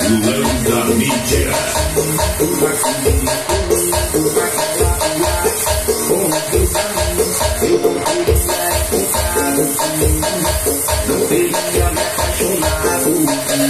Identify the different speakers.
Speaker 1: Lambda Mídia.
Speaker 2: Não queria me apaixonar por você.